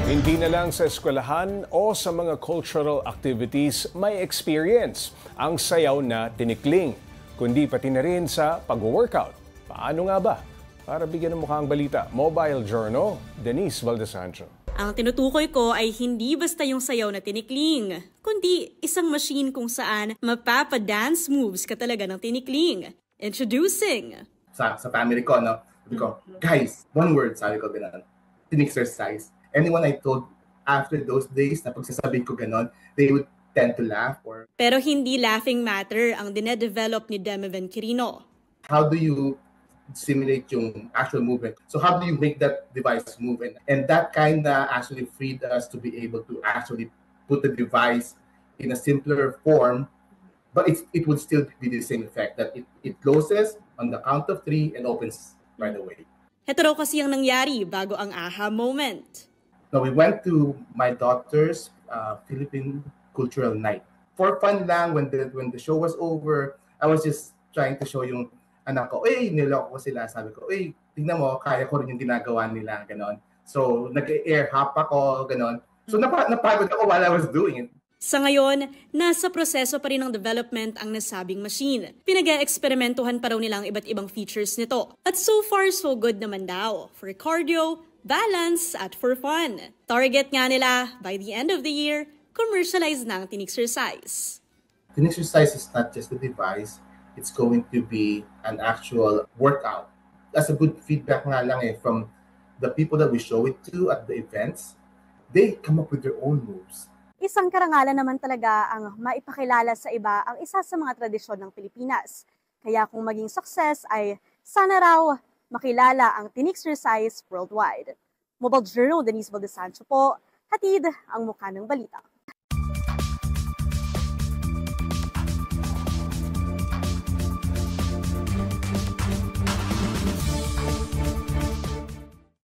Hindi na lang sa eskwelahan o sa mga cultural activities may experience ang sayaw na tinikling, kundi pati na rin sa pag-workout. Paano nga ba? Para bigyan ng mukha ang balita, Mobile Journal, Denise Valdesancho. Ang tinutukoy ko ay hindi basta yung sayaw na tinikling, kundi isang machine kung saan mapapa-dance moves ka talaga ng tinikling. Introducing! Sa family ko, no? Sabi ko, guys, one word, sabi ko gano'n, tin-exercise. Anyone I told after those days na pagsasabi ko gano'n, they would tend to laugh. Pero hindi laughing matter ang dinedevelop ni Demeven Quirino. How do you simulate yung actual movement? So how do you make that device move? And that kind of actually freed us to be able to actually put the device in a simpler form, but it would still be the same effect, that it closes on the count of 3 and opens right away. Ito raw kasi ang nangyari bago ang aha moment. So we went to my daughter's Philippine cultural night. For fun lang, when the show was over, I was just trying to show yung anak ko, niloko ko sila. Sabi ko, tignan mo, kaya ko rin yung ginagawa nila, ganon. So, nag-air hop ako, ganon. So, napagod ako while I was doing it. Sa ngayon, nasa proseso pa rin ng development ang nasabing machine. Pinag-eeksperimentuhan pa raw nilang iba't ibang features nito. At so far, so good naman daw. For cardio, balance, at for fun. Target nga nila, by the end of the year, commercialize na ang tin-exercise. Tin-exercise is not just a device, it's going to be an actual workout. That's a good feedback nga lang from the people that we show it to at the events. They come up with their own moves. Isang karangalan naman talaga ang maipakilala sa iba ang isa sa mga tradisyon ng Pilipinas. Kaya kung maging success ay sana raw makilala ang tin-exercise worldwide. Mobile Journal, Denise Valdesancho po, hatid ang mukha ng balita.